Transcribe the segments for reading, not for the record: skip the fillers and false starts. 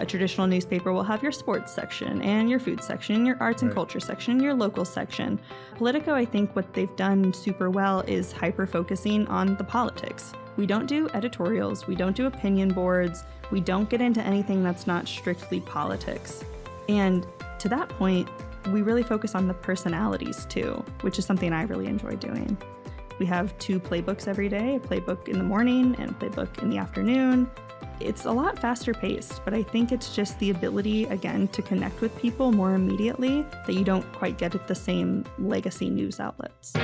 A traditional newspaper will have your sports section and your food section, your arts and culture section, your local section. Politico, I think what they've done super well is hyper-focusing on the politics. We don't do editorials, we don't do opinion boards, we don't get into anything that's not strictly politics. And to that point, we really focus on the personalities too, which is something I really enjoy doing. We have 2 playbooks every day, a playbook in the morning and a playbook in the afternoon. It's a lot faster paced, but I think it's just the ability, again, to connect with people more immediately that you don't quite get at the same legacy news outlets.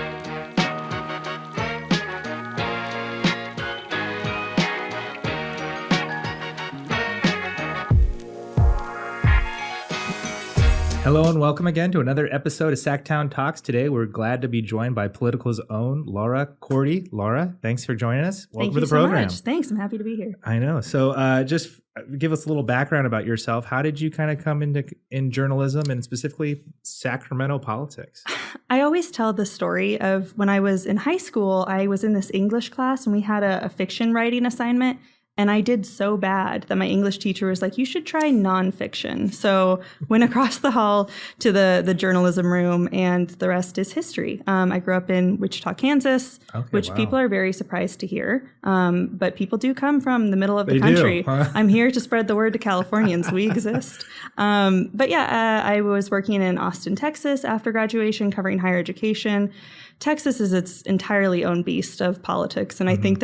Hello and welcome again to another episode of Sacktown Talks. Today we're glad to be joined by Politico's own Laura Cordy. Laura, thanks for joining us. Welcome to the program. Much. Thanks, I'm happy to be here. I know. So just give us a little background about yourself. How did you kind of come in journalism and specifically Sacramento politics? I always tell the story of when I was in high school, I was in this English class and we had a fiction writing assignment. And I did so bad that my English teacher was like, you should try nonfiction. So went across the hall to the journalism room, and the rest is history. I grew up in Wichita, Kansas, which people are very surprised to hear. But people do come from the middle of the country. I'm here to spread the word to Californians. We exist. I was working in Austin, Texas after graduation, covering higher education. Texas is its entirely own beast of politics. And I think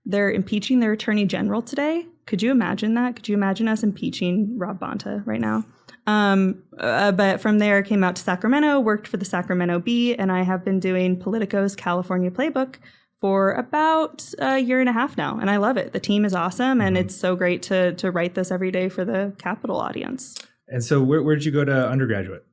they're impeaching their attorney general today. Could you imagine that? Could you imagine us impeaching Rob Bonta right now? But from there, came out to Sacramento, worked for the Sacramento Bee, and I have been doing Politico's California Playbook for about a year and a half now. And I love it. The team is awesome, and it's so great to write this every day for the Capitol audience. And so where did you go to undergraduate?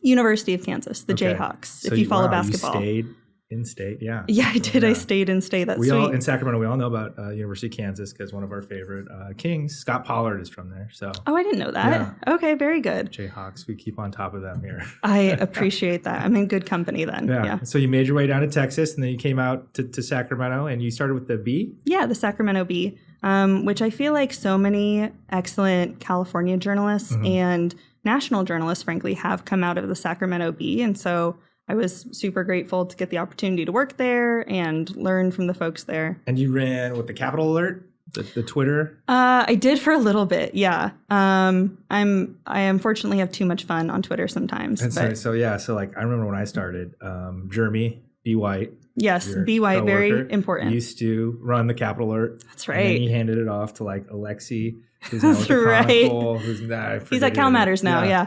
University of Kansas, the Jayhawks, so if you follow basketball. You stayed in-state, yeah. Yeah, I did. Yeah. I stayed in-state. That's sweet. In Sacramento, we all know about University of Kansas because one of our favorite Kings, Scott Pollard, is from there. So. Oh, I didn't know that. Yeah. Okay, very good. Jayhawks, we keep on top of them here. I appreciate that. I'm in good company then. Yeah. So you made your way down to Texas, and then you came out to Sacramento, and you started with the Bee? Yeah, the Sacramento Bee, which I feel like so many excellent California journalists and national journalists, frankly, have come out of the Sacramento Bee. And so I was super grateful to get the opportunity to work there and learn from the folks there. And you ran with the Capitol Alert, the Twitter? I did for a little bit, yeah. I unfortunately have too much fun on Twitter sometimes. And so I remember when I started, Jeremy B. White. Yes, B. White, very important. Used to run the Capitol Alert. That's right. And then he handed it off to Alexi, who's now with the Chronicle. He's at Cal Matters now, yeah.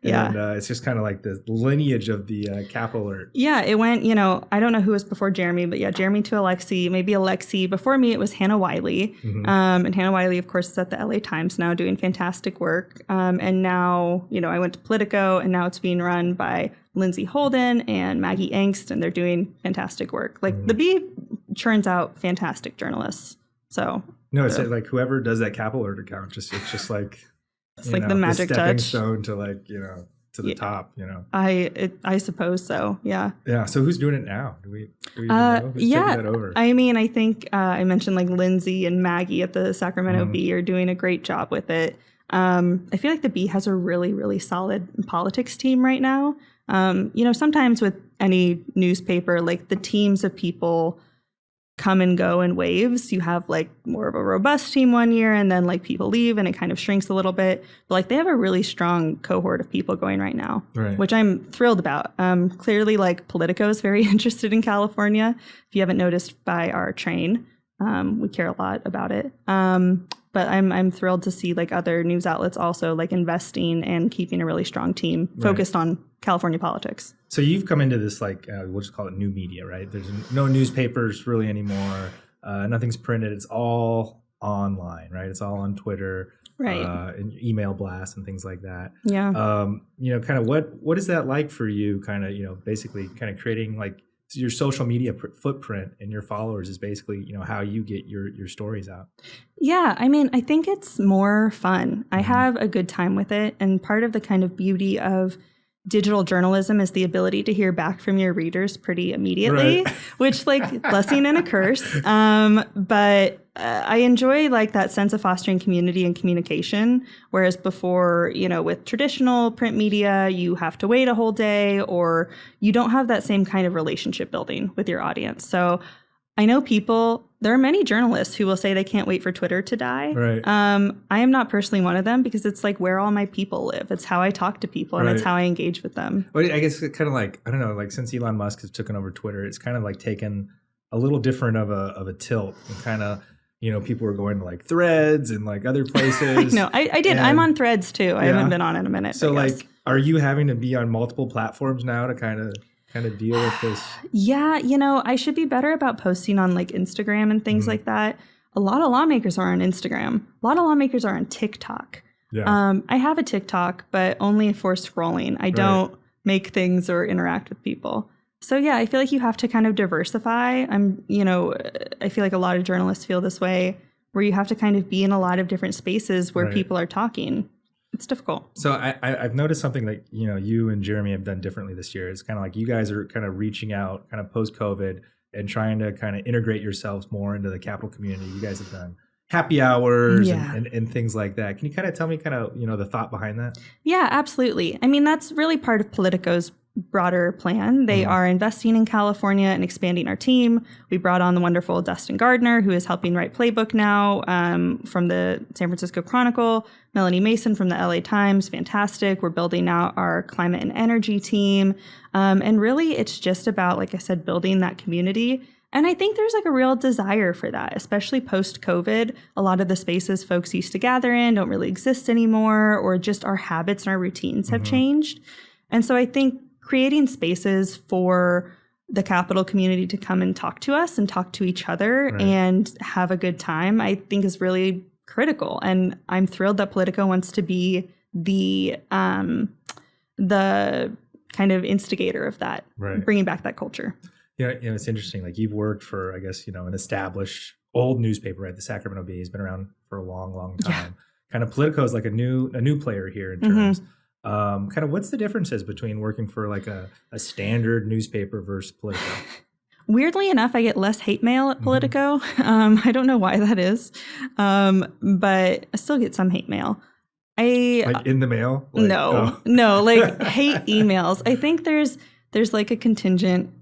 And it's just kind of like the lineage of the Capitol Alert. Yeah, it went, I don't know who was before Jeremy, but yeah, Jeremy to Alexi, maybe Alexi. Before me, it was Hannah Wiley. And Hannah Wiley, of course, is at the LA Times now doing fantastic work. And now, I went to Politico, and now it's being run by Lindsay Holden and Maggie Angst, and they're doing fantastic work. The Bee churns out fantastic journalists. So no, it's like whoever does that Capitol Alert account, it's just like... It's like the magic the stepping touch. Stone to to the top, I suppose so. Yeah. Yeah. So who's doing it now? Do we know? Who's taking that over? I mean, I think I mentioned Lindsay and Maggie at the Sacramento Bee are doing a great job with it. I feel like the Bee has a really, really solid politics team right now. Sometimes with any newspaper, the teams of people come and go in waves. You have more of a robust team one year, and then people leave and it kind of shrinks a little bit. But they have a really strong cohort of people going right now, which I'm thrilled about. Clearly, Politico is very interested in California. If you haven't noticed by our train, we care a lot about it. But I'm thrilled to see other news outlets also investing and keeping a really strong team focused on California politics. So you've come into this we'll just call it new media, right? There's no newspapers really anymore. Nothing's printed. It's all online, right? It's all on Twitter, right? And email blasts and things like that. Yeah. Kind of what is that like for you? Kind of basically kind of creating your social media footprint and your followers is basically, how you get your stories out. Yeah, I mean, I think it's more fun. I have a good time with it. And part of the kind of beauty of digital journalism is the ability to hear back from your readers pretty immediately, which blessing and a curse. But I enjoy like that sense of fostering community and communication, whereas before, with traditional print media, you have to wait a whole day or you don't have that same kind of relationship building with your audience. So I know there are many journalists who will say they can't wait for Twitter to die. Right. I am not personally one of them because it's like where all my people live. It's how I talk to people and it's how I engage with them. But I guess it's kind of like, I don't know, like since Elon Musk has taken over Twitter, it's kind of like taken a little different of a tilt and kind of, people are going to like Threads and like other places. No, I did. I'm on Threads too. I haven't been on in a minute. So like, are you having to be on multiple platforms now to kind of deal with this? Yeah, I should be better about posting on like Instagram and things like that. A lot of lawmakers are on Instagram. A lot of lawmakers are on TikTok. Yeah. I have a TikTok, but only for scrolling. I don't make things or interact with people. So yeah, I feel like you have to kind of diversify. I feel like a lot of journalists feel this way, where you have to kind of be in a lot of different spaces where people are talking. It's difficult. So I've noticed something that, you and Jeremy have done differently this year. It's kind of like you guys are kind of reaching out kind of post-COVID and trying to kind of integrate yourselves more into the Capitol community. You guys have done happy hours and things like that. Can you kind of tell me the thought behind that? Yeah, absolutely. I mean, that's really part of Politico's broader plan. They are investing in California and expanding our team. We brought on the wonderful Dustin Gardner, who is helping write Playbook now, from the San Francisco Chronicle, Melanie Mason from the LA Times, fantastic. We're building out our climate and energy team. And really, it's just about, like I said, building that community. And I think there's like a real desire for that, especially post-COVID. A lot of the spaces folks used to gather in don't really exist anymore, or just our habits and our routines have changed. And so I think creating spaces for the Capitol community to come and talk to us and talk to each other and have a good time, I think is really critical. And I'm thrilled that Politico wants to be the kind of instigator of that, bringing back that culture. It's interesting. Like you've worked for, I guess, an established old newspaper, right? The Sacramento Bee has been around for a long, long time. Yeah. Kind of Politico is like a new player here in terms. Kind of what's the differences between working for like a standard newspaper versus Politico? Weirdly enough, I get less hate mail at Politico. I don't know why that is, but I still get some hate mail. Like in the mail? No, like hate emails. I think there's like a contingent.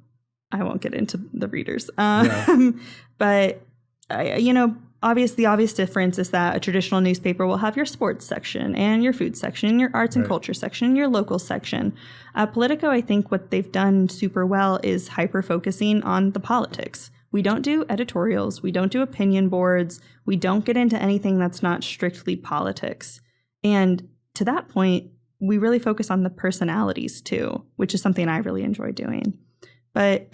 I won't get into the readers, but the obvious difference is that a traditional newspaper will have your sports section and your food section, your arts and culture section, your local section. Politico, I think what they've done super well is hyper-focusing on the politics. We don't do editorials. We don't do opinion boards. We don't get into anything that's not strictly politics. And to that point, we really focus on the personalities too, which is something I really enjoy doing. But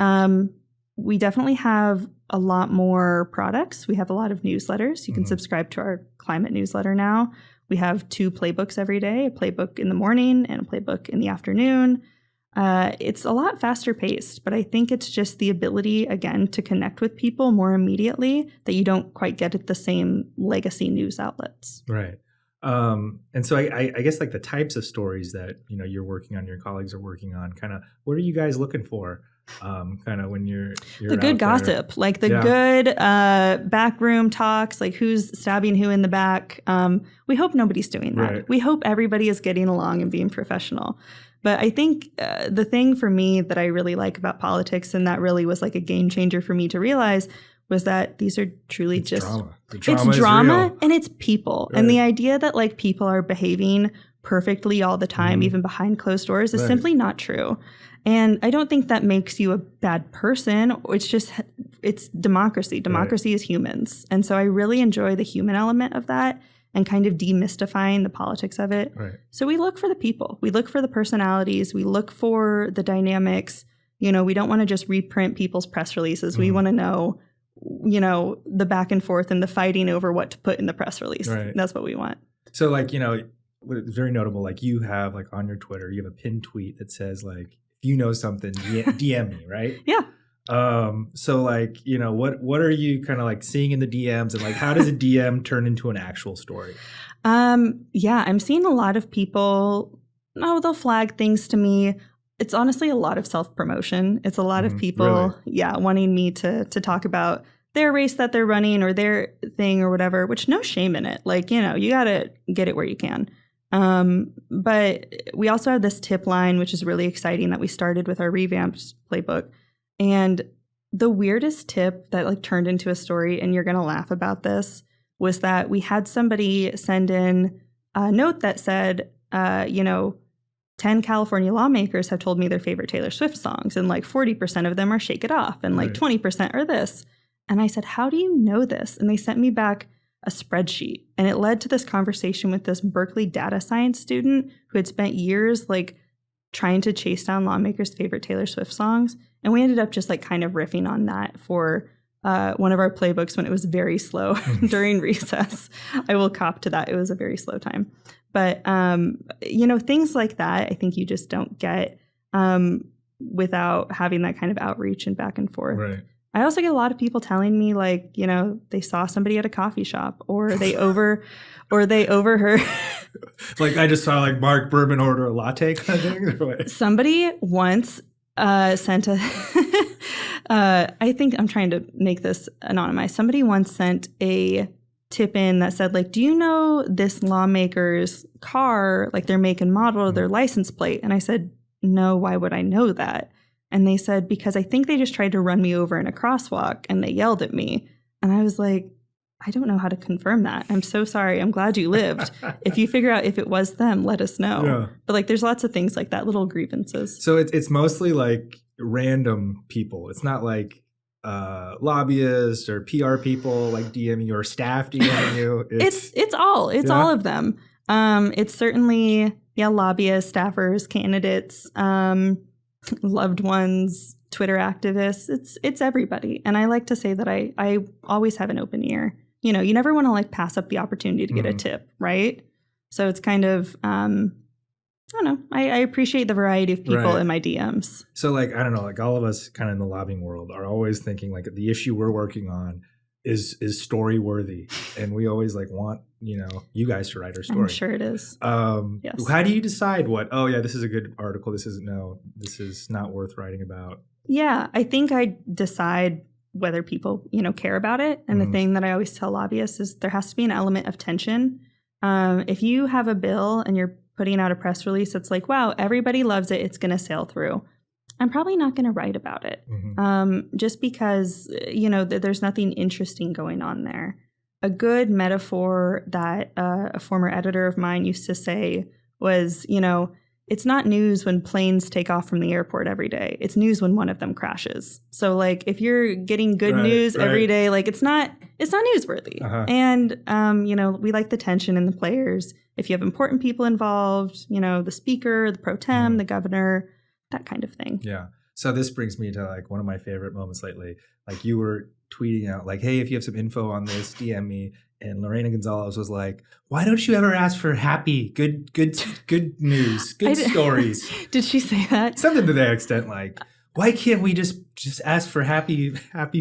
we definitely have a lot more products. We have a lot of newsletters. You can subscribe to our climate newsletter now. We have 2 playbooks every day, a playbook in the morning and a playbook in the afternoon. It's a lot faster paced, but I think it's just the ability, again, to connect with people more immediately that you don't quite get at the same legacy news outlets. Right. And so I guess like the types of stories that, you're working on, your colleagues are working on, kind of what are you guys looking for? Kind of when you're the good gossip, like the good backroom talks, like who's stabbing who in the back. We hope nobody's doing that. Right. We hope everybody is getting along and being professional. But I think the thing for me that I really like about politics, and that really was like a game changer for me to realize, was that these are truly it's drama. It's drama and it's people. Right. And the idea that like people are behaving perfectly all the time, even behind closed doors, is simply not true. And I don't think that makes you a bad person. It's democracy. Democracy is humans. And so I really enjoy the human element of that and kind of demystifying the politics of it. Right. So we look for the people. We look for the personalities. We look for the dynamics. We don't want to just reprint people's press releases. We want to know, the back and forth and the fighting over what to put in the press release. Right. That's what we want. So like, it's very notable. Like you have like on your Twitter, you have a pinned tweet that says like, if you know something, DM me, right? Yeah. So like, what are you kind of like seeing in the DMs, and like, how does a DM turn into an actual story? Yeah, I'm seeing a lot of people, they'll flag things to me. It's honestly a lot of self-promotion. It's a lot of people, wanting me to talk about their race that they're running or their thing or whatever, which no shame in it. Like, you know, you got to get it where you can. But we also have this tip line, which is really exciting, that we started with our revamped playbook. And the weirdest tip that like turned into a story, and you're going to laugh about this, was that we had somebody send in a note that said, 10 California lawmakers have told me their favorite Taylor Swift songs, and like 40% of them are Shake It Off, and like 20% are this. And I said, how do you know this? And they sent me back a spreadsheet, and it led to this conversation with this Berkeley data science student who had spent years like trying to chase down lawmakers' favorite Taylor Swift songs. And we ended up just like kind of riffing on that for one of our playbooks when it was very slow during recess. I will cop to that. It was a very slow time. But, things like that, I think you just don't get without having that kind of outreach and back and forth. Right. I also get a lot of people telling me, like, you know, they saw somebody at a coffee shop, or they overheard. Like I just saw like Mark Bourbon order a latte kind of thing. Somebody once sent a. I think I'm trying to make this anonymized. Somebody once sent a tip in that said, like, do you know this lawmaker's car, like their make and model or their license plate? And I said, no, why would I know that? And they said, because I think they just tried to run me over in a crosswalk and they yelled at me. And I was like, I don't know how to confirm that. I'm so sorry. I'm glad you lived. If you figure out if it was them, let us know. Yeah. But like, there's lots of things like that, little grievances. So it's mostly like random people. It's not like lobbyists or PR people like DM you or staff DM you. It's all of them. It's certainly lobbyists, staffers, candidates, loved ones, Twitter activists. It's everybody. And I like to say that I always have an open ear. You know, you never want to like pass up the opportunity to get a tip, right? So it's kind of I don't know. I appreciate the variety of people in my DMs. So like, I don't know, like all of us kind of in the lobbying world are always thinking like the issue we're working on is story worthy. And we always like want, you guys to write our story. I'm sure it is. Yes. How do you decide this is a good article. This is not worth writing about. Yeah, I think I decide whether people, care about it. And the thing that I always tell lobbyists is there has to be an element of tension. If you have a bill and you're putting out a press release that's like, wow, everybody loves it, it's going to sail through, I'm probably not going to write about it. Just because, there's nothing interesting going on there. A good metaphor that a former editor of mine used to say was, it's not news when planes take off from the airport every day. It's news when one of them crashes. So like if you're getting good news every day, like it's not newsworthy. And, we like the tension in the players. If you have important people involved, the speaker, the pro tem, the governor, that kind of thing. Yeah. So this brings me to like one of my favorite moments lately. Like you were tweeting out like, hey, if you have some info on this, DM me. And Lorena Gonzalez was like, why don't you ever ask for happy, good news, good stories? Did she say that? Something to that extent, like, why can't we just ask for happy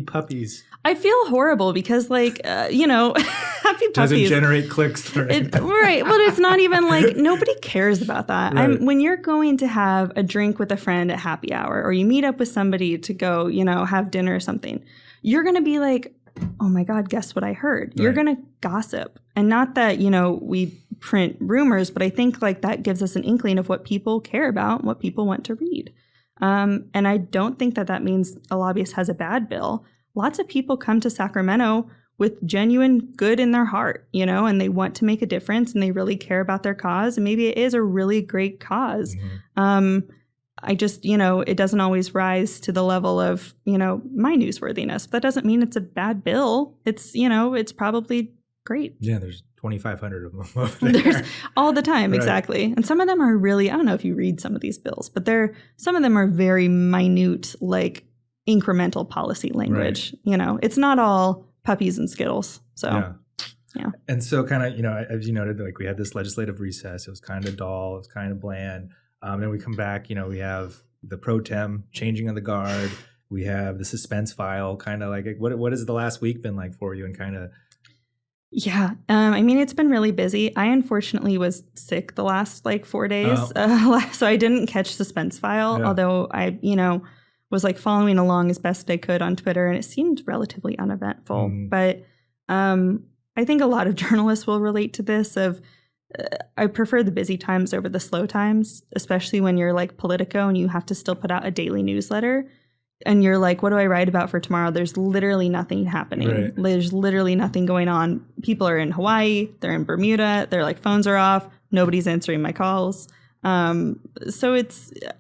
puppies? I feel horrible because like, happy puppies. Doesn't generate clicks. Right. Well, it's not even like, nobody cares about that. Right. When you're going to have a drink with a friend at happy hour, or you meet up with somebody to go, have dinner or something, you're going to be like, oh my God, guess what I heard? Right. You're going to gossip. And not that, we print rumors, but I think like that gives us an inkling of what people care about, what people want to read. And I don't think that means a lobbyist has a bad bill. Lots of people come to Sacramento with genuine good in their heart, and they want to make a difference and they really care about their cause. And maybe it is a really great cause. I just, it doesn't always rise to the level of, my newsworthiness. But that doesn't mean it's a bad bill. It's, it's probably great. Yeah, there's 2,500 of them over there. There's all the time, exactly. And some of them are really, I don't know if you read some of these bills, but some of them are very minute, like incremental policy language. Right. It's not all puppies and Skittles. So, yeah. And so kind of, as you noted, like we had this legislative recess. It was kind of dull. It was kind of bland. Then we come back, we have the pro tem changing of the guard. We have the suspense file, kind of like what has the last week been like for you and kind of. Yeah. It's been really busy. I unfortunately was sick the last 4 days. So I didn't catch suspense file, although I, was like following along as best I could on Twitter, and it seemed relatively uneventful. But I think a lot of journalists will relate to this of I prefer the busy times over the slow times, especially when you're like Politico and you have to still put out a daily newsletter. And you're like, what do I write about for tomorrow? There's literally nothing happening. Right. There's literally nothing going on. People are in Hawaii. They're in Bermuda. Their like phones are off. Nobody's answering my calls. So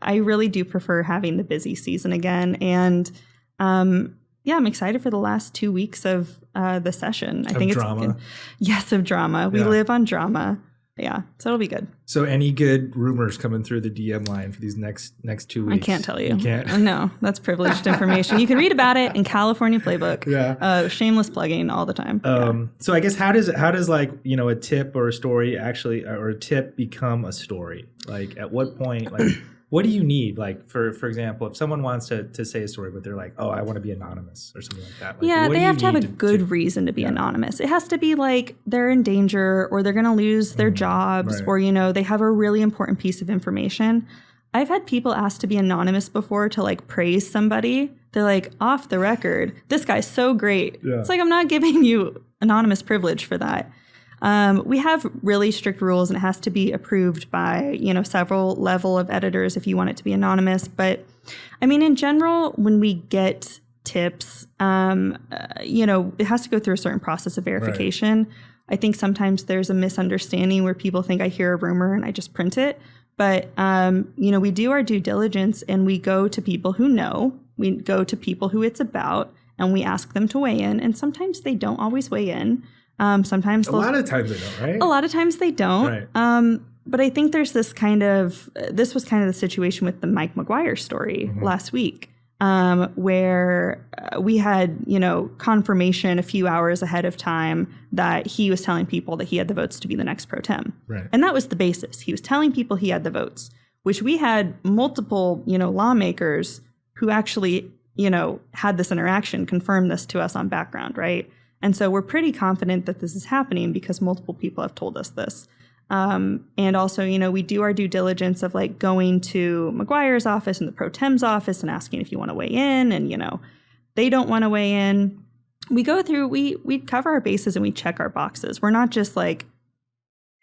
I really do prefer having the busy season again. And yeah, I'm excited for the last 2 weeks of the session. I think drama. Yes, of drama. We live on drama. Yeah, so it'll be good. So any good rumors coming through the DM line for these next 2 weeks? I can't tell you. You can't? No, that's privileged information. You can read about it in California Playbook. Yeah. Shameless plugging all the time. So I guess how does like, a tip or a story actually, or a tip become a story? Like at what point, like what do you need? Like for example, if someone wants to say a story, but they're like, oh, I want to be anonymous or something like that. Like, yeah, they have to have a good reason to be anonymous. It has to be like they're in danger or they're going to lose their jobs or, they have a really important piece of information. I've had people ask to be anonymous before to like praise somebody. They're like, off the record, this guy's so great. Yeah. It's like, I'm not giving you anonymous privilege for that. We have really strict rules, and it has to be approved by, several level of editors if you want it to be anonymous. But I mean, in general, when we get tips, it has to go through a certain process of verification. Right. I think sometimes there's a misunderstanding where people think I hear a rumor and I just print it. But, we do our due diligence and we go to people who know, we go to people who it's about, and we ask them to weigh in. And sometimes they don't always weigh in. Sometimes a lot of times they don't, right? A lot of times they don't. Right. But I think there's this was kind of the situation with the Mike McGuire story last week, where we had, confirmation a few hours ahead of time that he was telling people that he had the votes to be the next pro tem. Right. And that was the basis. He was telling people he had the votes, which we had multiple, lawmakers who actually, had this interaction confirm this to us on background, right? And so we're pretty confident that this is happening because multiple people have told us this. And also, we do our due diligence of like going to McGuire's office and the pro tem's office and asking if you want to weigh in. And, they don't want to weigh in. We go through, we cover our bases and we check our boxes. We're not just like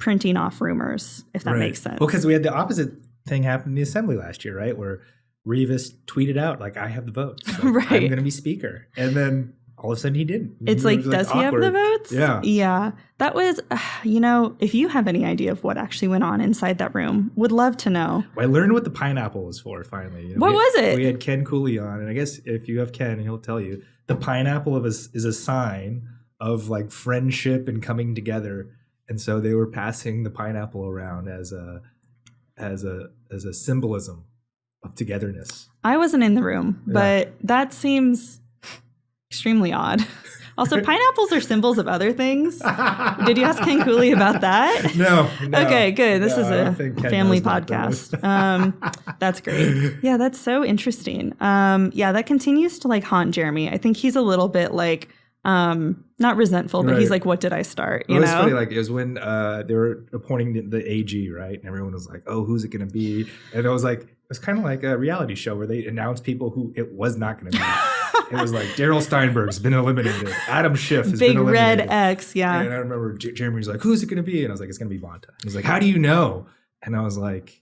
printing off rumors, if that makes sense. Well, because we had the opposite thing happen in the assembly last year, right? Where Rivas tweeted out, like, I have the votes. Like, right. I'm going to be speaker. And then all of a sudden he didn't. It's like, does he have the votes? Yeah. Yeah. That was, if you have any idea of what actually went on inside that room, would love to know. Well, I learned what the pineapple was for finally. What was it? We had Ken Cooley on, and I guess if you have Ken, he'll tell you, the pineapple is a sign of like friendship and coming together. And so they were passing the pineapple around as a symbolism of togetherness. I wasn't in the room, but that seems extremely odd. Also, pineapples are symbols of other things. Did you ask Ken Cooley about that? No. Okay, good. This is a family podcast. That's great. Yeah, that's so interesting. That continues to like haunt Jeremy. I think he's a little bit like not resentful, but he's like, what did I start? You know? Funny. Like it was when they were appointing the AG, right? And everyone was like, oh, who's it going to be? And it was kind of like a reality show where they announced people who it was not going to be. It was like Daryl Steinberg's been eliminated. Adam Schiff has been eliminated. Big red X, yeah. And I remember Jeremy was like, who's it going to be? And I was like, it's going to be Vonta. He's like, how do you know? And I was like,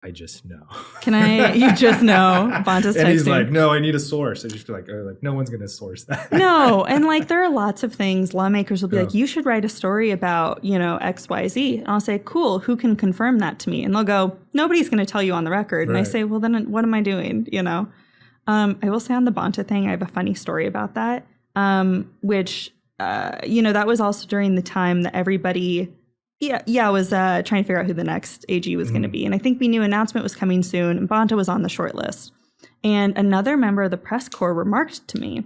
I just know. You just know. Vonta's texting. And he's like, no, I need a source. I just like no one's going to source that. No. And like, there are lots of things lawmakers will be like, you should write a story about, X, Y, Z. And I'll say, cool. Who can confirm that to me? And they'll go, nobody's going to tell you on the record. Right. And I say, well, then what am I doing? I will say on the Vonta thing, I have a funny story about that, which, that was also during the time that everybody, was trying to figure out who the next AG was going to be. And I think we knew an announcement was coming soon, and Vonta was on the short list. And another member of the press corps remarked to me,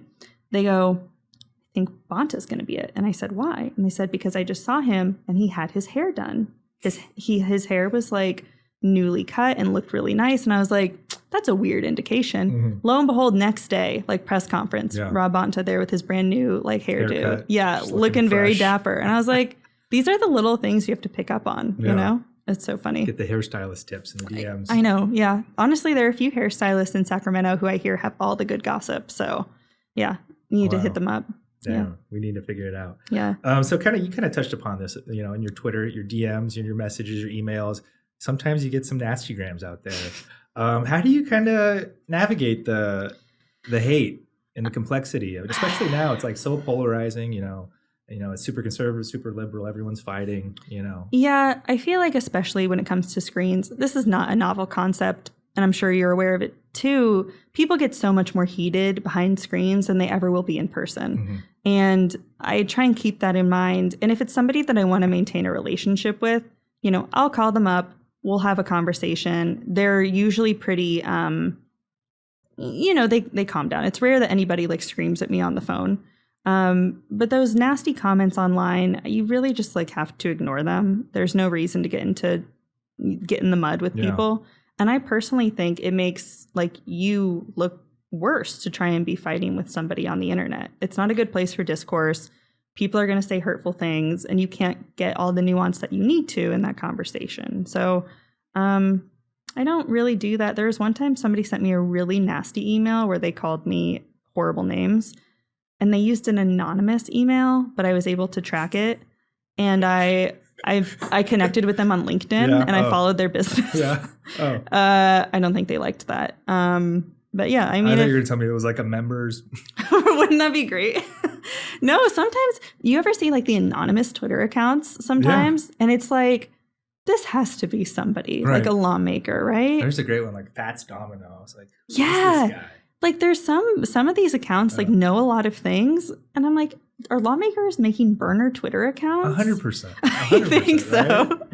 they go, I think Vonta's going to be it. And I said, why? And they said, because I just saw him and he had his hair done. His hair was like newly cut and looked really nice. And I was like, that's a weird indication. Lo and behold, next day, like press conference, Rob Vonta there with his brand new like hairdo. Haircut. Yeah, looking very dapper. And I was like, these are the little things you have to pick up on, you know? It's so funny. Get the hairstylist tips in the DMs. I know. Yeah. Honestly, there are a few hairstylists in Sacramento who I hear have all the good gossip. So yeah, you need to hit them up. Yeah, we need to figure it out. Yeah. So you kind of touched upon this, in your Twitter, your DMs, your messages, your emails. Sometimes you get some nasty grams out there. How do you kind of navigate the hate and the complexity of it? Especially now, it's like so polarizing. It's super conservative, super liberal. Everyone's fighting. Yeah, I feel like especially when it comes to screens, this is not a novel concept, and I'm sure you're aware of it too. People get so much more heated behind screens than they ever will be in person. Mm-hmm. And I try and keep that in mind. And if it's somebody that I want to maintain a relationship with, I'll call them up. We'll have a conversation. They're usually pretty, they calm down. It's rare that anybody like screams at me on the phone. But those nasty comments online, you really just like have to ignore them. There's no reason to get in the mud with people. And I personally think it makes like you look worse to try and be fighting with somebody on the internet. It's not a good place for discourse. People are going to say hurtful things, and you can't get all the nuance that you need to in that conversation. So I don't really do that. There was one time somebody sent me a really nasty email where they called me horrible names, and they used an anonymous email, but I was able to track it. And I connected with them on LinkedIn, and I followed their business. Yeah. Oh. I don't think they liked that. But yeah, I mean, I thought you were going to tell me it was like a members. Wouldn't that be great? No, sometimes you ever see like the anonymous Twitter accounts sometimes, and it's like, this has to be somebody, like a lawmaker, right? There's a great one, like Fats Domino. I was like, who's this guy? Like there's some of these accounts like know a lot of things, and I'm like, are lawmakers making burner Twitter accounts? 100%. I think so.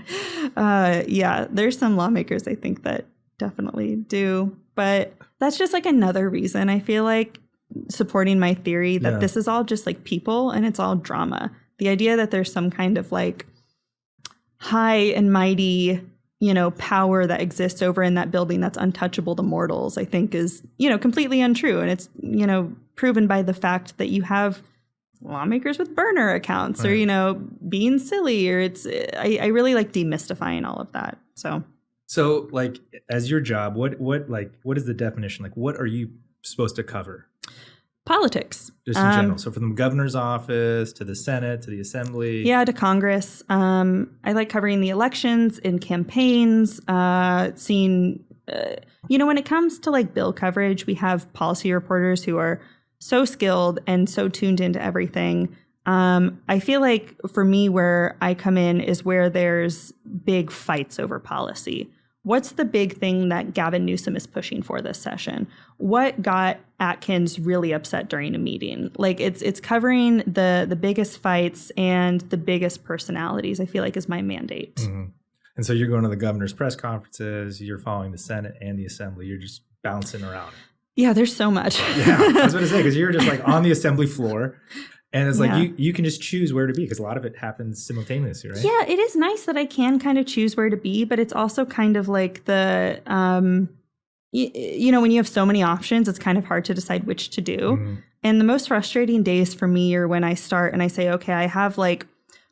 Right? Yeah, there's some lawmakers I think that definitely do, but that's just like another reason I feel like supporting my theory that this is all just like people and it's all drama. The idea that there's some kind of like high and mighty, power that exists over in that building that's untouchable to mortals, I think is, completely untrue. And it's, proven by the fact that you have lawmakers with burner accounts or, being silly, or I really like demystifying all of that. So like as your job, what is the definition? Like, what are you supposed to cover? Politics. Just in general. So from the governor's office to the Senate to the Assembly. Yeah, to Congress. I like covering the elections and campaigns, seeing, when it comes to like bill coverage, we have policy reporters who are so skilled and so tuned into everything. I feel like for me, where I come in is where there's big fights over policy. What's the big thing that Gavin Newsom is pushing for this session? What got Atkins really upset during a meeting? Like it's covering the biggest fights and the biggest personalities, I feel like is my mandate. Mm-hmm. And so you're going to the governor's press conferences, you're following the Senate and the Assembly, you're just bouncing around. Yeah, there's so much. Yeah, I was going to say, because you're just like on the Assembly floor. And it's like you can just choose where to be because a lot of it happens simultaneously, right? Yeah, it is nice that I can kind of choose where to be, but it's also kind of like the, when you have so many options, it's kind of hard to decide which to do. Mm-hmm. And the most frustrating days for me are when I start and I say, okay, I have like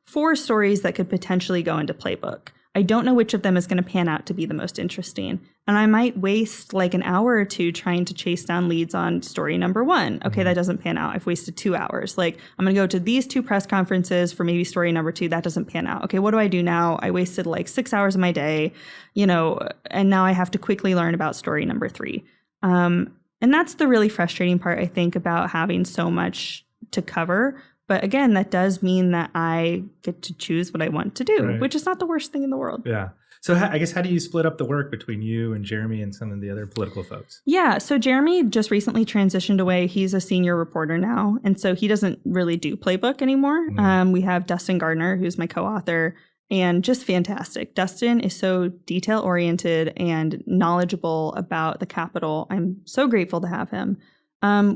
4 stories that could potentially go into Playbook. I don't know which of them is going to pan out to be the most interesting. And I might waste like an hour or 2 trying to chase down leads on story number 1. Okay, that doesn't pan out. I've wasted 2 hours. Like I'm going to go to these 2 press conferences for maybe story number 2. That doesn't pan out. Okay, what do I do now? I wasted like 6 hours of my day, and now I have to quickly learn about story number 3. And that's the really frustrating part, I think, about having so much to cover. But again, that does mean that I get to choose what I want to do, right, which is not the worst thing in the world. Yeah. So I guess how do you split up the work between you and Jeremy and some of the other political folks? Yeah. So Jeremy just recently transitioned away. He's a senior reporter now. And so he doesn't really do Playbook anymore. We have Dustin Gardner, who's my co-author, and just fantastic. Dustin is so detail oriented and knowledgeable about the Capitol. I'm so grateful to have him.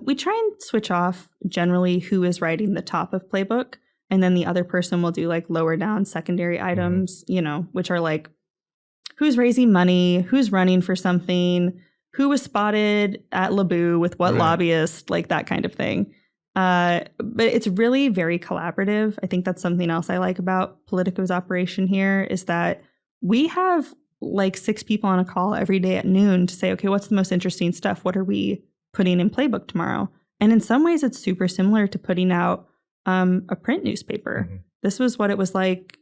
We try and switch off generally who is writing the top of Playbook, and then the other person will do like lower down secondary items, which are like who's raising money, who's running for something, who was spotted at Labu with what lobbyist, like that kind of thing. But it's really very collaborative. I think that's something else I like about Politico's operation here is that we have like 6 people on a call every day at noon to say, okay, what's the most interesting stuff? What are we putting in Playbook tomorrow? And in some ways, it's super similar to putting out a print newspaper. Mm-hmm. This was what it was like.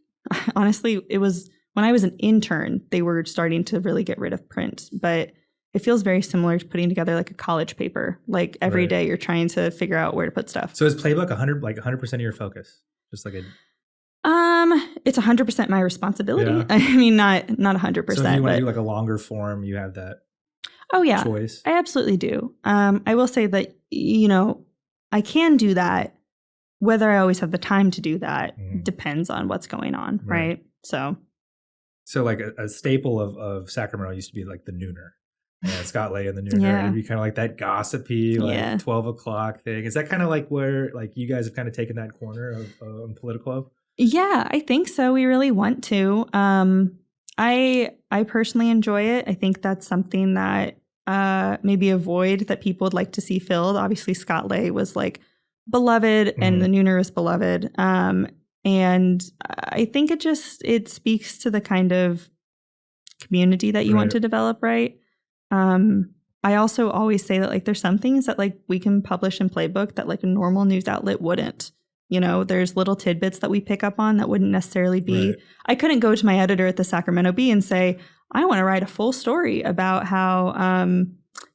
Honestly, it was when I was an intern, they were starting to really get rid of print. But it feels very similar to putting together like a college paper. Like every day you're trying to figure out where to put stuff. So is Playbook 100% of your focus? Just like a... It's 100% my responsibility. Yeah. I mean, not 100%. So if you want to do like a longer form, you have that choice. I absolutely do. I will say that, I can do that. Whether I always have the time to do that depends on what's going on, right? So like a staple of Sacramento used to be like the nooner. Yeah, Scott Lay and the nooner. Yeah. It'd be kind of like that gossipy, like 12 o'clock thing. Is that kind of like where like you guys have kind of taken that corner of Politico? Yeah, I think so. We really want to. I personally enjoy it. I think that's something that maybe a void that people would like to see filled. Obviously, Scott Lay was like beloved and the nooner is beloved. And I think it speaks to the kind of community that you want to develop, right? I also always say that like there's some things that like we can publish in Playbook that like a normal news outlet wouldn't. There's little tidbits that we pick up on that wouldn't necessarily be. I couldn't go to my editor at the Sacramento Bee and say, I want to write a full story about how,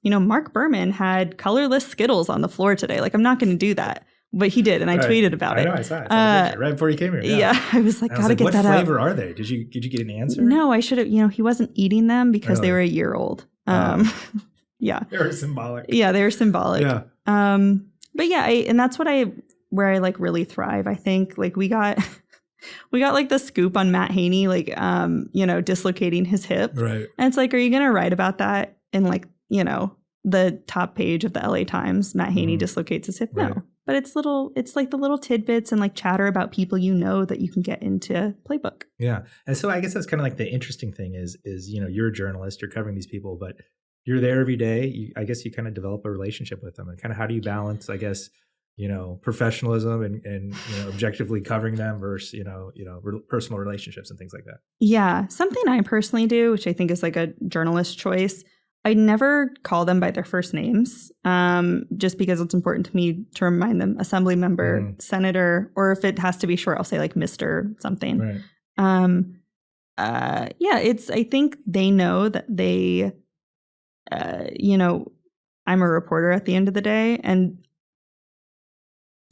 Mark Berman had colorless Skittles on the floor today. Like, I'm not going to do that. But he did, and I tweeted about it. I know, I saw it. Right before you came here. Yeah, I was like, gotta get that out. What flavor are they? Did you get an answer? No, I should have. He wasn't eating them because they were a year old. Yeah. They were symbolic. Yeah, they were symbolic. Yeah. But yeah, and that's where I like really thrive. I think like we got like the scoop on Matt Haney, like, dislocating his hip. Right. And it's like, are you going to write about that in like, the top page of the LA Times? Matt Haney dislocates his hip? Right. No. But it's like the little tidbits and like chatter about people that you can get into Playbook. Yeah. And so I guess that's kind of like the interesting thing is you're a journalist, you're covering these people, but you're there every day. I guess you kind of develop a relationship with them, and kind of how do you balance, I guess, professionalism and objectively covering them versus, personal relationships and things like that. Yeah. Something I personally do, which I think is like a journalist choice, I never call them by their first names, just because it's important to me to remind them assembly member, senator, or if it has to be short, I'll say like Mr. something. Right. I think they know that they, I'm a reporter at the end of the day, and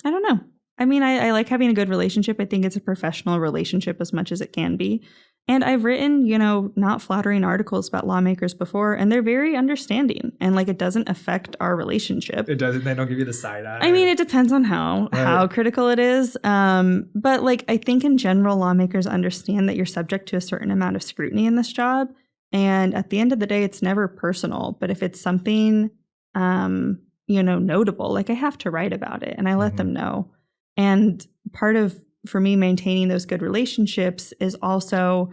I don't know. I mean, I like having a good relationship. I think it's a professional relationship as much as it can be. And I've written, not flattering articles about lawmakers before, and they're very understanding. And like, it doesn't affect our relationship. It doesn't. They don't give you the side eye. I mean, it depends on how critical it is. But like, I think in general, lawmakers understand that you're subject to a certain amount of scrutiny in this job. And at the end of the day, it's never personal. But if it's something, notable, like I have to write about it and I let them know. And part of, for me, maintaining those good relationships is also,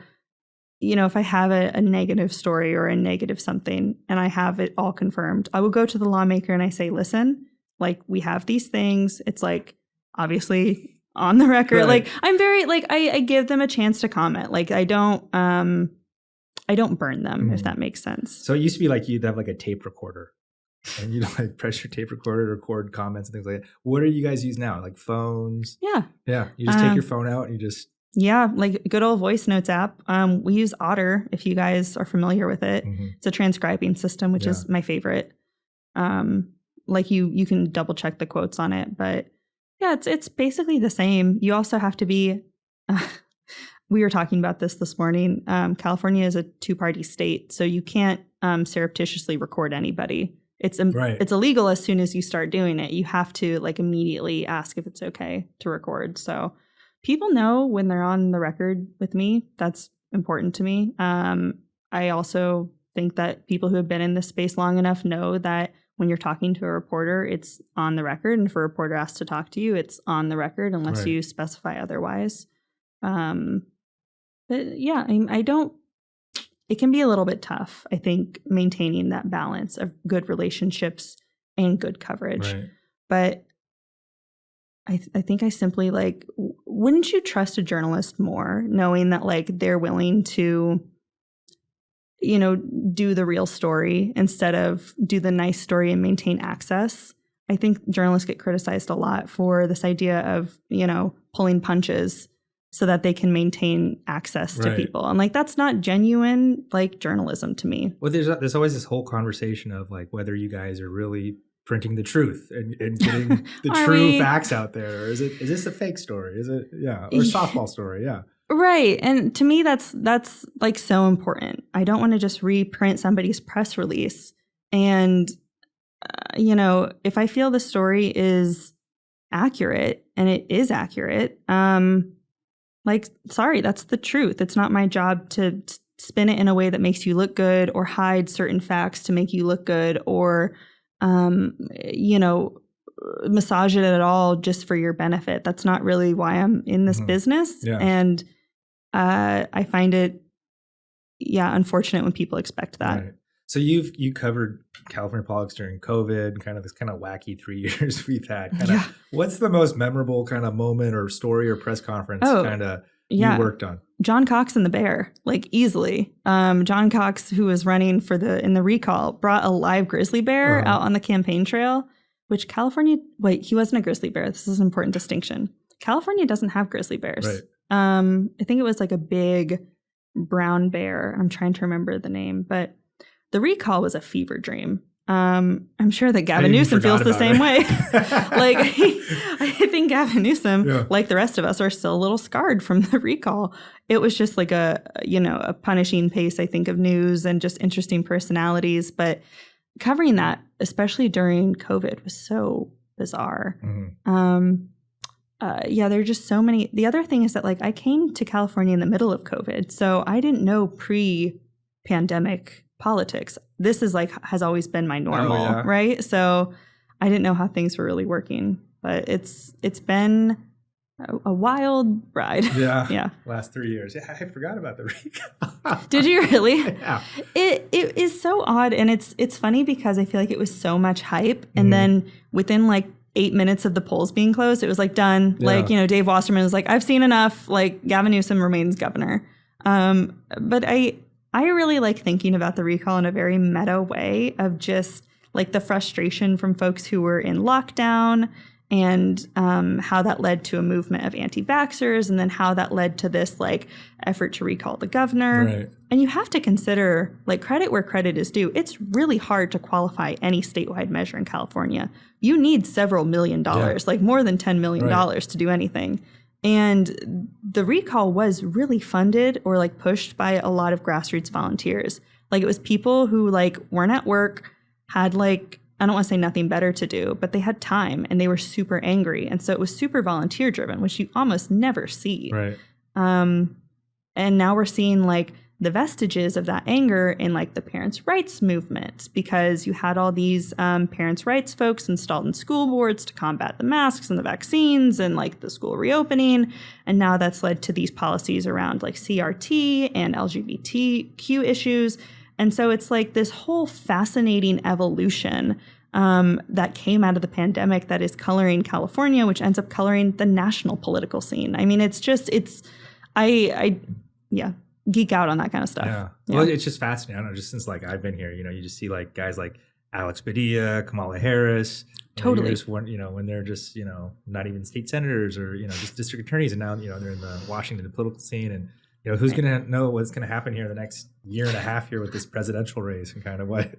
if I have a negative story or a negative something and I have it all confirmed, I will go to the lawmaker and I say, listen, like we have these things. It's like, obviously on the record, like I'm very, like, I give them a chance to comment. Like I don't burn them, if that makes sense. So it used to be like you'd have like a tape recorder. And you like press your tape recorder to record comments and things like that. What do you guys use now? Like phones? Yeah. Yeah. You just take your phone out and you just... Yeah, like good old voice notes app. We use Otter, if you guys are familiar with it. It's a transcribing system, which is my favorite. Like you can double check the quotes on it. But yeah, it's basically the same. You also have to be... we were talking about this morning. California is a 2-party state, so you can't surreptitiously record anybody. It's illegal as soon as you start doing it. You have to like immediately ask if it's okay to record. So people know when they're on the record with me. That's important to me. I also think that people who have been in this space long enough know that when you're talking to a reporter, it's on the record. And if a reporter asks to talk to you, it's on the record unless you specify otherwise. But yeah, I don't... It can be a little bit tough, I think, maintaining that balance of good relationships and good coverage. Right. But I think I simply like, wouldn't you trust a journalist more knowing that like they're willing to, you know, do the real story instead of do the nice story and maintain access? I think journalists get criticized a lot for this idea of, you know, pulling punches so that they can maintain access to people. And like, that's not genuine like journalism to me. Well, there's always this whole conversation of like whether you guys are really printing the truth and getting the true facts out there. Or is this a fake story? Is it, or a softball story? Yeah. Right. And to me, that's like so important. I don't want to just reprint somebody's press release. And, you know, if I feel the story is accurate, and it is accurate, like, sorry, that's the truth. It's not my job to spin it in a way that makes you look good or hide certain facts to make you look good or, you know, massage it at all just for your benefit. That's not really why I'm in this business. Yeah. And I find it, unfortunate when people expect that. Right. So you covered California politics during COVID, kind of this kind of wacky 3 years we've had. What's the most memorable kind of moment or story or press conference you worked on? John Cox and the bear, like easily. John Cox, who was running in the recall, brought a live grizzly bear out on the campaign trail, which he wasn't a grizzly bear. This is an important distinction. California doesn't have grizzly bears. Right. I think it was like a big brown bear. I'm trying to remember the name, but the recall was a fever dream. I'm sure that Gavin Newsom feels the same way. Like, I think Gavin Newsom, like the rest of us, are still a little scarred from the recall. It was just like a punishing pace, I think, of news and just interesting personalities. But covering that, especially during COVID, was so bizarre. Mm-hmm. There are just so many. The other thing is that like I came to California in the middle of COVID, so I didn't know pre-pandemic politics. This is like has always been my normal, right? So I didn't know how things were really working, but it's been a wild ride. Yeah. Last 3 years. Yeah, I forgot about the recall. Did you really? Yeah. It is so odd, and it's funny because I feel like it was so much hype, and then within like 8 minutes of the polls being closed, it was like done. Yeah. Like, Dave Wasserman was like, I've seen enough. Like, Gavin Newsom remains governor. But I really like thinking about the recall in a very meta way of just like the frustration from folks who were in lockdown and how that led to a movement of anti-vaxxers and then how that led to this like effort to recall the governor. Right. And you have to consider like credit where credit is due. It's really hard to qualify any statewide measure in California. You need several $1 million, like more than $10 million to do anything. And the recall was really funded or like pushed by a lot of grassroots volunteers. Like it was people who like weren't at work, had like, I don't want to say nothing better to do, but they had time and they were super angry. And so it was super volunteer driven, which you almost never see. Right. And now we're seeing like the vestiges of that anger in like the parents' rights movement, because you had all these parents' rights folks installed in school boards to combat the masks and the vaccines and like the school reopening. And now that's led to these policies around like CRT and LGBTQ issues. And so it's like this whole fascinating evolution that came out of the pandemic that is coloring California, which ends up coloring the national political scene. I mean, I geek out on that kind of stuff. Yeah. Well, it's just fascinating. I don't know, just since like I've been here, you just see like guys like Alex Padilla, Kamala Harris. Totally. When they're just, not even state senators or, just district attorneys. And now, they're in the Washington political scene. And, who's going to know what's going to happen here the next year and a half here with this presidential race and kind of what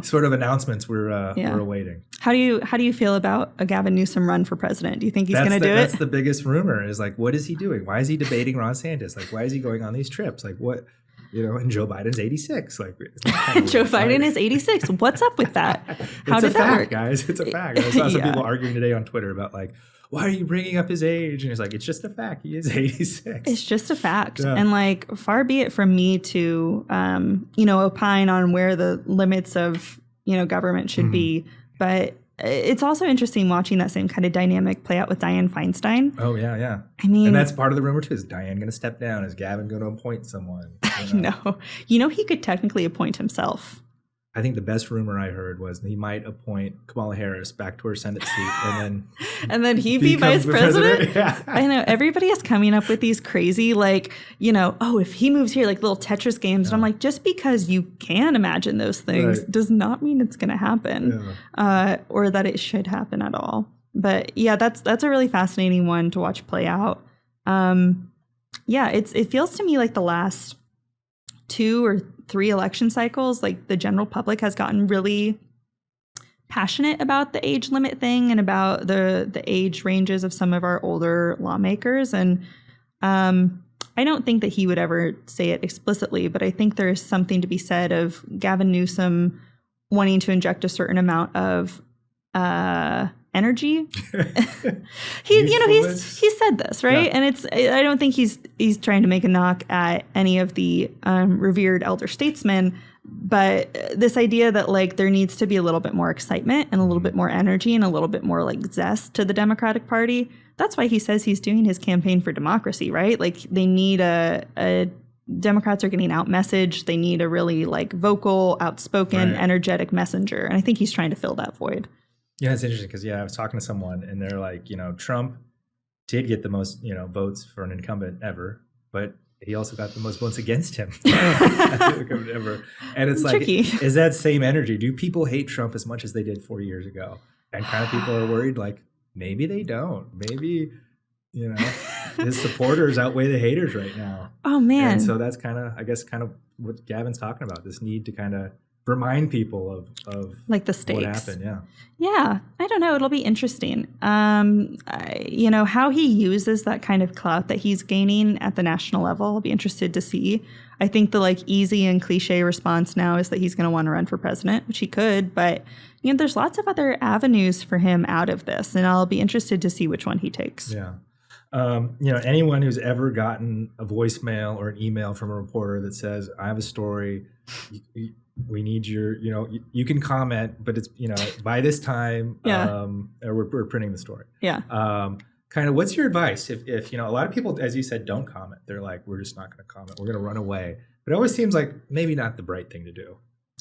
sort of announcements we're awaiting. How do you feel about a Gavin Newsom run for president? Do you think he's going to do it? That's the biggest rumor is like, what is he doing? Why is he debating Ron DeSantis? Like, why is he going on these trips? Like what, and Joe Biden's 86. Like Joe Biden is 86. What's up with that? How did that work? Guys, it's a fact. I saw some people arguing today on Twitter about like, why are you bringing up his age? And he's like, it's just a fact. He is 86. It's just a fact. Yeah. And like, far be it from me to, opine on where the limits of, government should be. But it's also interesting watching that same kind of dynamic play out with Dianne Feinstein. Oh, yeah. I mean, and that's part of the rumor too. Is Dianne going to step down? Is Gavin going to appoint someone? No. He could technically appoint himself. I think the best rumor I heard was he might appoint Kamala Harris back to her Senate seat and then he'd be vice president. Yeah. I know everybody is coming up with these crazy, like, if he moves here, like little Tetris games. And I'm like, just because you can imagine those things does not mean it's going to happen, or that it should happen at all. But yeah, that's a really fascinating one to watch play out. It feels to me like the last 2 or 3 election cycles, like the general public has gotten really passionate about the age limit thing and about the age ranges of some of our older lawmakers. And I don't think that he would ever say it explicitly, but I think there's something to be said of Gavin Newsom wanting to inject a certain amount of energy. he said this, right? Yeah. And I don't think he's trying to make a knock at any of the revered elder statesmen, but this idea that like there needs to be a little bit more excitement and a little bit more energy and a little bit more like zest to the Democratic Party. That's why he says he's doing his campaign for democracy, right? Like they need a Democrats are getting out message. They need a really like vocal, outspoken, energetic messenger. And I think he's trying to fill that void. Yeah, it's interesting because, I was talking to someone and they're like, Trump did get the most, votes for an incumbent ever, but he also got the most votes against him ever. And it's like, is that same energy? Do people hate Trump as much as they did 4 years ago? And kind of people are worried, like, maybe they don't. Maybe, his supporters outweigh the haters right now. Oh, man. And so that's kind of what Gavin's talking about, this need to kind of remind people of like the stakes. What happened, yeah, I don't know, it'll be interesting how he uses that kind of clout that he's gaining at the national level. I'll be interested to see. I think the like easy and cliche response now is that he's going to want to run for president, which he could, but there's lots of other avenues for him out of this, and I'll be interested to see which one he takes. Anyone who's ever gotten a voicemail or an email from a reporter that says, I have a story, we need your, you can comment, but it's, by this time, we're printing the story. Yeah. Kind of what's your advice? If, a lot of people, as you said, don't comment. They're like, we're just not going to comment. We're going to run away. But it always seems like maybe not the right thing to do.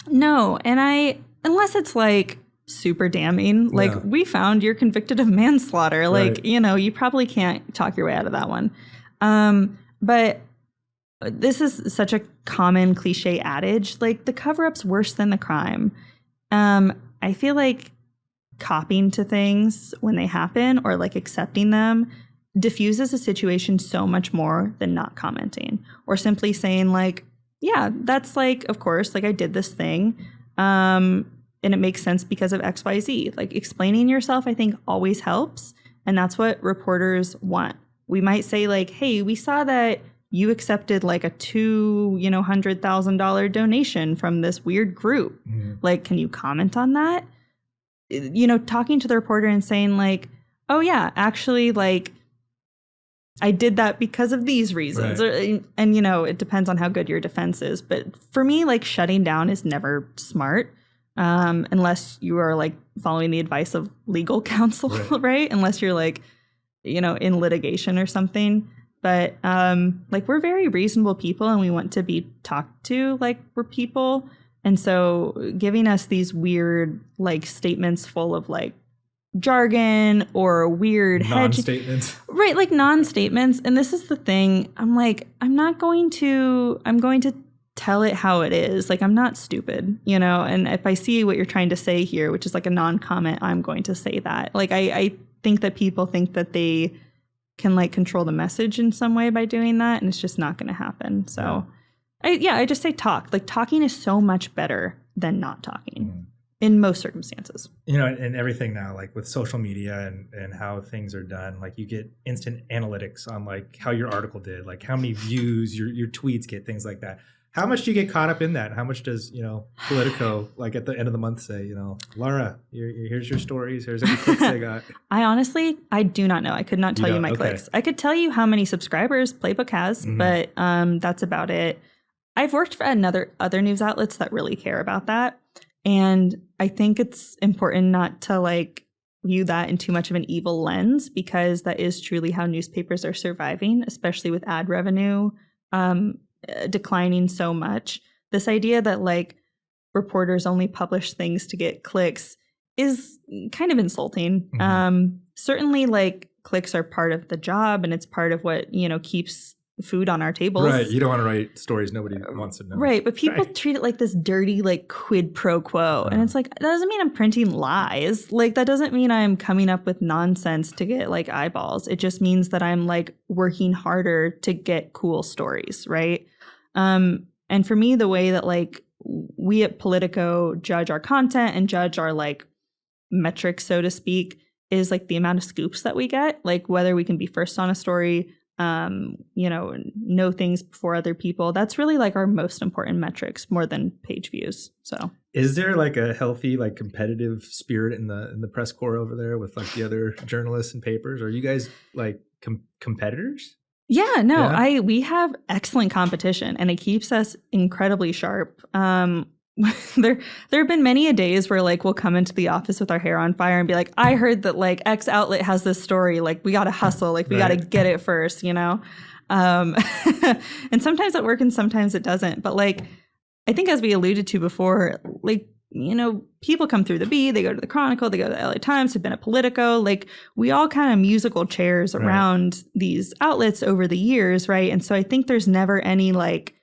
No. And unless it's like super damning, like we found you're convicted of manslaughter. Like, you probably can't talk your way out of that one. But this is such a common cliche adage, like the cover-up's worse than the crime. I feel like copying to things when they happen or like accepting them diffuses a situation so much more than not commenting or simply saying like, yeah, that's like, of course, like I did this thing. And it makes sense because of XYZ. Like explaining yourself, I think always helps. And that's what reporters want. We might say like, hey, we saw that you accepted like a $200,000 donation from this weird group. Mm-hmm. Like, can you comment on that? Talking to the reporter and saying like, oh yeah, actually like I did that because of these reasons. Right. And it depends on how good your defense is. But for me, like shutting down is never smart. Unless you are like following the advice of legal counsel, right? Unless you're like, in litigation or something. But like we're very reasonable people and we want to be talked to like we're people. And so giving us these weird like statements full of like jargon or weird non-statements. Right, like non-statements. And this is the thing. I'm like, I'm going to tell it how it is. Like I'm not stupid, and if I see what you're trying to say here, which is like a non-comment, I'm going to say that. Like I think that people think that they can like control the message in some way by doing that, and it's just not going to happen. So I just say talk. Like talking is so much better than not talking in most circumstances. And everything now, like with social media and how things are done, like you get instant analytics on like how your article did, like how many views your tweets get, things like that. How much do you get caught up in that? How much does, Politico, like at the end of the month say, Laura, here's your stories. Here's every clicks they got. I do not know. I could not tell you my clicks. I could tell you how many subscribers Playbook has, but that's about it. I've worked for other news outlets that really care about that. And I think it's important not to like view that in too much of an evil lens, because that is truly how newspapers are surviving, especially with ad revenue declining so much. This idea that like reporters only publish things to get clicks is kind of insulting. Certainly, like, clicks are part of the job, and it's part of what, keeps food on our tables. Right. You don't want to write stories nobody wants to know. Right. But people treat it like this dirty, like, quid pro quo. And it's like, that doesn't mean I'm printing lies. Like, that doesn't mean I'm coming up with nonsense to get, like, eyeballs. It just means that I'm, like, working harder to get cool stories. Right. And for me, the way that, like, we at Politico judge our content and judge our, like, metrics, so to speak, is, like, the amount of scoops that we get, like, whether we can be first on a story, know things before other people. That's really, like, our most important metrics, more than page views. So is there, like, a healthy, like, competitive spirit in the press corps over there with, like, the other journalists and papers? Are you guys, like, competitors? Yeah, no, we have excellent competition, and it keeps us incredibly sharp. There have been many a days where, like, we'll come into the office with our hair on fire and be like, I heard that, like, X outlet has this story, like, we got to hustle, like, we got to get it first, And sometimes it works and sometimes it doesn't. But, like, I think as we alluded to before, like, people come through the Bee, they go to the Chronicle, they go to the LA Times, have been at Politico. Like, we all kind of musical chairs around these outlets over the years, right? And so I think there's never any, like,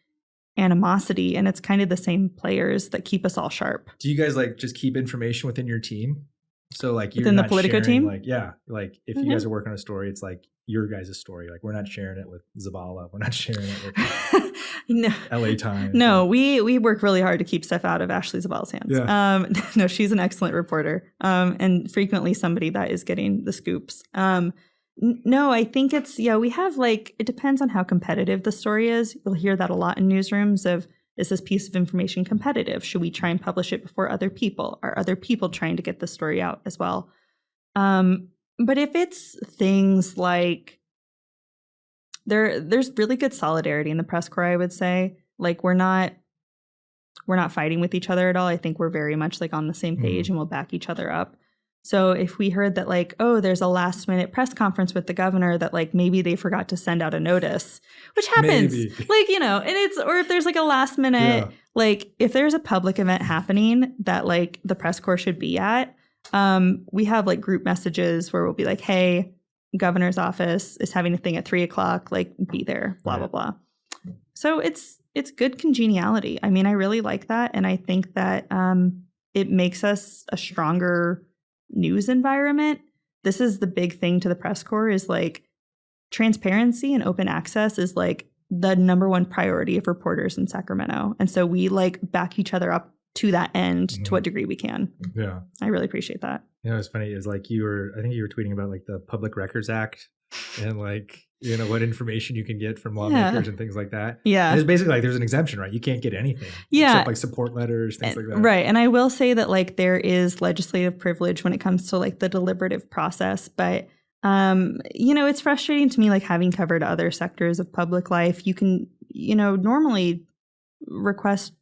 animosity, and it's kind of the same players that keep us all sharp. Do you guys, like, just keep information within your team? So, like, you're within the not Politico sharing, team? Like, yeah, like, if you guys are working on a story, it's like your guys' story. Like, we're not sharing it with Zabala. We're not sharing it with no. LA Times. No, we work really hard to keep stuff out of Ashley Zabala's hands. Yeah. No, she's an excellent reporter, and frequently somebody that is getting the scoops. No, I think it's, we have, like, it depends on how competitive the story is. You'll hear that a lot in newsrooms of, is this piece of information competitive? Should we try and publish it before other people? Are other people trying to get the story out as well? But if it's things like, there's really good solidarity in the press corps, I would say. Like, we're not fighting with each other at all. I think we're very much, like, on the same page, and we'll back each other up. So if we heard that, like, oh, there's a last minute press conference with the governor that, like, maybe they forgot to send out a notice, which happens, like, and it's, or if there's, like, a last minute, like, if there's a public event happening that, like, the press corps should be at, we have, like, group messages where we'll be like, hey, governor's office is having a thing at 3:00, like, be there, blah, blah, blah. So it's good congeniality. I mean, I really like that. And I think that it makes us a stronger news environment. This is the big thing to the press corps, is, like, transparency and open access is, like, the number one priority of reporters in Sacramento. And so we, like, back each other up to that end to what degree we can. Yeah. I really appreciate that. It's funny is, like, I think you were tweeting about, like, the Public Records Act and, like, what information you can get from lawmakers and things like that. Yeah. And it's basically, like, there's an exemption, right? You can't get anything. Yeah. Except, like, support letters, things like that. Right. And I will say that, like, there is legislative privilege when it comes to, like, the deliberative process. But, it's frustrating to me, like, having covered other sectors of public life, you can, normally request,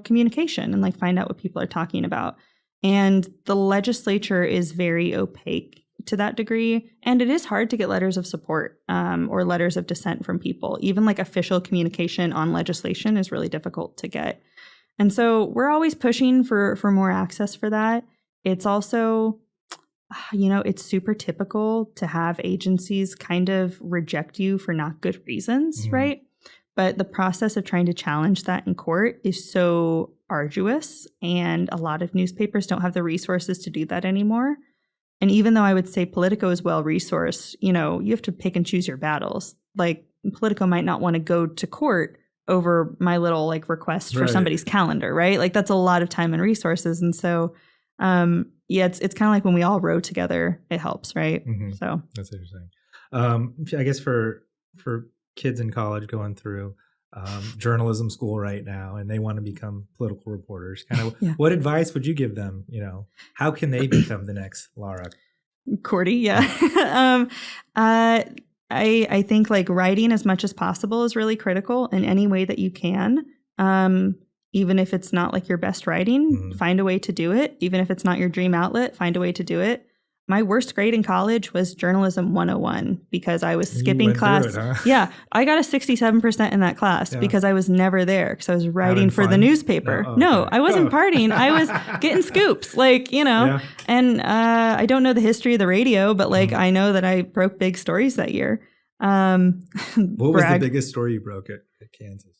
communication and, like, find out what people are talking about. And the legislature is very opaque to that degree. And it is hard to get letters of support or letters of dissent from people. Even, like, official communication on legislation is really difficult to get. And so we're always pushing for more access for that. It's also, it's super typical to have agencies kind of reject you for not good reasons, right? But the process of trying to challenge that in court is so arduous, and a lot of newspapers don't have the resources to do that anymore. And even though I would say Politico is well-resourced, you have to pick and choose your battles. Like, Politico might not want to go to court over my little, like, request for somebody's calendar, right? Like, that's a lot of time and resources. And so, it's kind of like when we all row together, it helps, right? So that's interesting. I guess for kids in college going through journalism school right now, and they want to become political reporters, kind of what advice would you give them? How can they become the next Lara Cordy? Yeah. I think, like, writing as much as possible is really critical in any way that you can. Even if it's not, like, your best writing, find a way to do it. Even if it's not your dream outlet, find a way to do it. my worst grade in college was journalism 101 because I was skipping class. It, huh? Yeah, I got a 67% in that class because I was never there because I was writing for the newspaper. No, I wasn't partying. I was getting scoops, and I don't know the history of the radio, but I know that I broke big stories that year. What was the biggest story you broke at Kansas?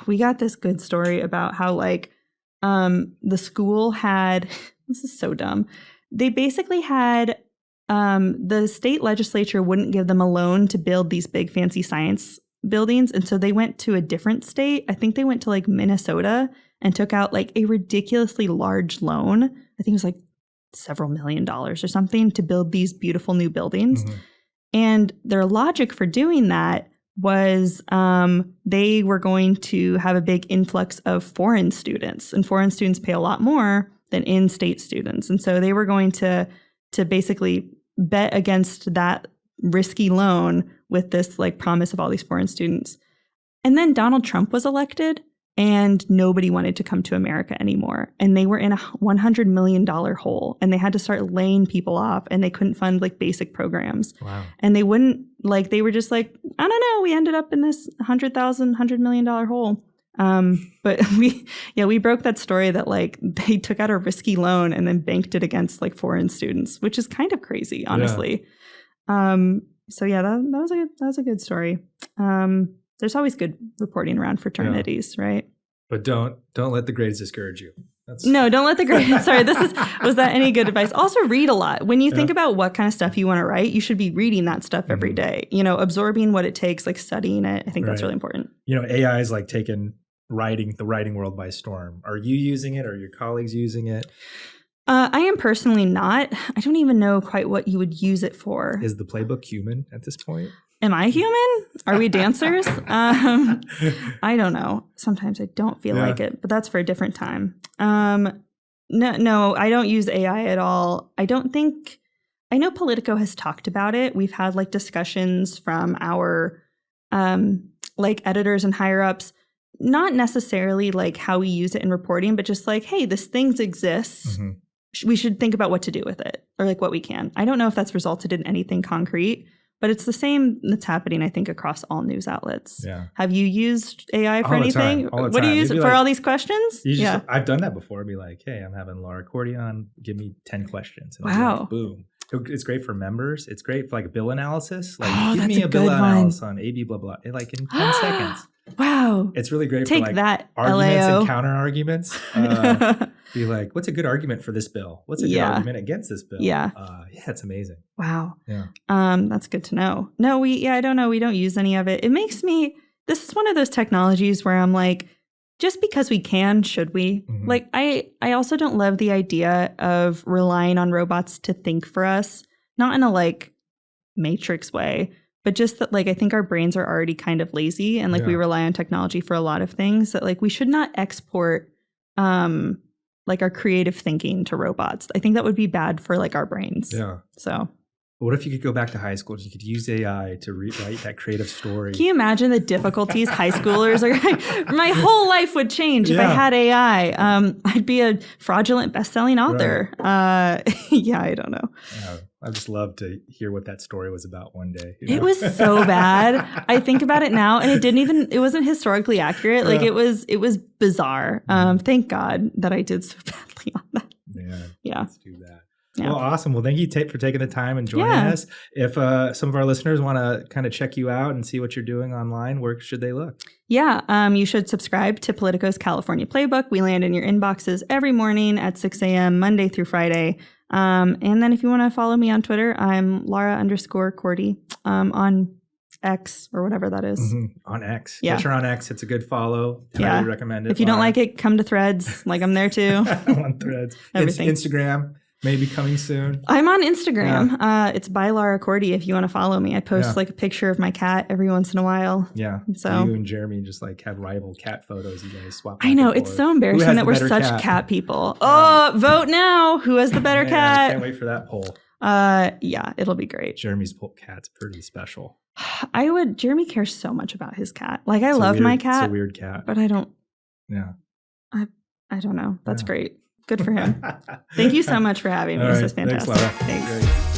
We got this good story about how the school had, this is so dumb. They basically had the state legislature wouldn't give them a loan to build these big fancy science buildings. And so they went to a different state. I think they went to Minnesota and took out a ridiculously large loan. I think it was several $1 million or something to build these beautiful new buildings. Mm-hmm. And their logic for doing that was they were going to have a big influx of foreign students, and foreign students pay a lot more than in-state students. And so they were going to basically bet against that risky loan with this promise of all these foreign students. And then Donald Trump was elected and nobody wanted to come to America anymore. And they were in a $100 million hole and they had to start laying people off and they couldn't fund basic programs. Wow. And they wouldn't they were just I don't know, we ended up in this $100 million hole. But we broke that story that they took out a risky loan and then banked it against foreign students, which is kind of crazy, honestly. Yeah. So yeah, that was a good story. There's always good reporting around fraternities, right? But don't let the grades discourage you. No, don't let the grades. Sorry, was that any good advice? Also read a lot. When you think about what kind of stuff you want to write, you should be reading that stuff every day, absorbing what it takes, studying it. I think that's really important. AI is taking the writing world by storm. Are you using it? Are your colleagues using it? I am personally not. I don't even know quite what you would use it for. Is the Playbook human at this point? Am I human? Are we dancers? I don't know. Sometimes I don't feel like it, but that's for a different time. No, I don't use AI at all. I know Politico has talked about it. We've had discussions from our editors and higher ups. Not necessarily how we use it in reporting, but just hey, this thing exists. Mm-hmm. We should think about what to do with it or what we can. I don't know if that's resulted in anything concrete, but it's the same that's happening, I think, across all news outlets. Yeah. Have you used AI for anything? What do you use it for all these questions? I've done that before. I'd be hey, I'm having Laura Cordy on. Give me 10 questions. And wow. Boom. It's great for members. It's great for bill analysis. Give me a bill analysis on AB blah blah. In 10 seconds. Wow. It's really great Take for that, arguments LAO. And counter arguments. Be what's a good argument for this bill? What's a good argument against this bill? Yeah. It's amazing. Wow. Yeah. That's good to know. No, I don't know. We don't use any of it. It makes me, this is one of those technologies where I'm just because we can, should we? Mm-hmm. I also don't love the idea of relying on robots to think for us, not in a Matrix way, but just that I think our brains are already kind of lazy and we rely on technology for a lot of things that we should not export our creative thinking to robots. I think that would be bad for our brains. Yeah. So what if you could go back to high school and you could use AI to rewrite that creative story? Can you imagine the difficulties high schoolers are? My whole life would change if I had AI. I'd be a fraudulent best-selling author. Right. I don't know. Yeah. I'd just love to hear what that story was about one day. It was so bad. I think about it now, and it wasn't historically accurate. It was bizarre. Thank God that I did so badly on that. Yeah. Let's do that. Yeah. Well, awesome. Well, thank you for taking the time and joining us. If some of our listeners want to kind of check you out and see what you're doing online, where should they look? Yeah, you should subscribe to Politico's California Playbook. We land in your inboxes every morning at 6 a.m., Monday through Friday. And then if you want to follow me on Twitter, I'm Laura_Cordy on X or whatever that is. Mm-hmm. On X. Yeah. Get her on X. It's a good follow. Highly recommend it. If you don't like it, come to Threads. I'm there too. I'm on Threads. Everything. Instagram. Maybe coming soon. I'm on Instagram. Yeah. It's by Laura Cordy if you want to follow me. I post a picture of my cat every once in a while. Yeah. So you and Jeremy just have rival cat photos. You guys swap. I know. It's so embarrassing that we're such cat people. Oh, vote now. Who has the better cat? I can't wait for that poll. It'll be great. Jeremy's cat's pretty special. Jeremy cares so much about his cat. I love my cat. It's a weird cat. But I don't. Yeah. I don't know. That's great. Good for him. Thank you so much for having me. All This right. was fantastic. Thanks, Laura. Thanks. Great.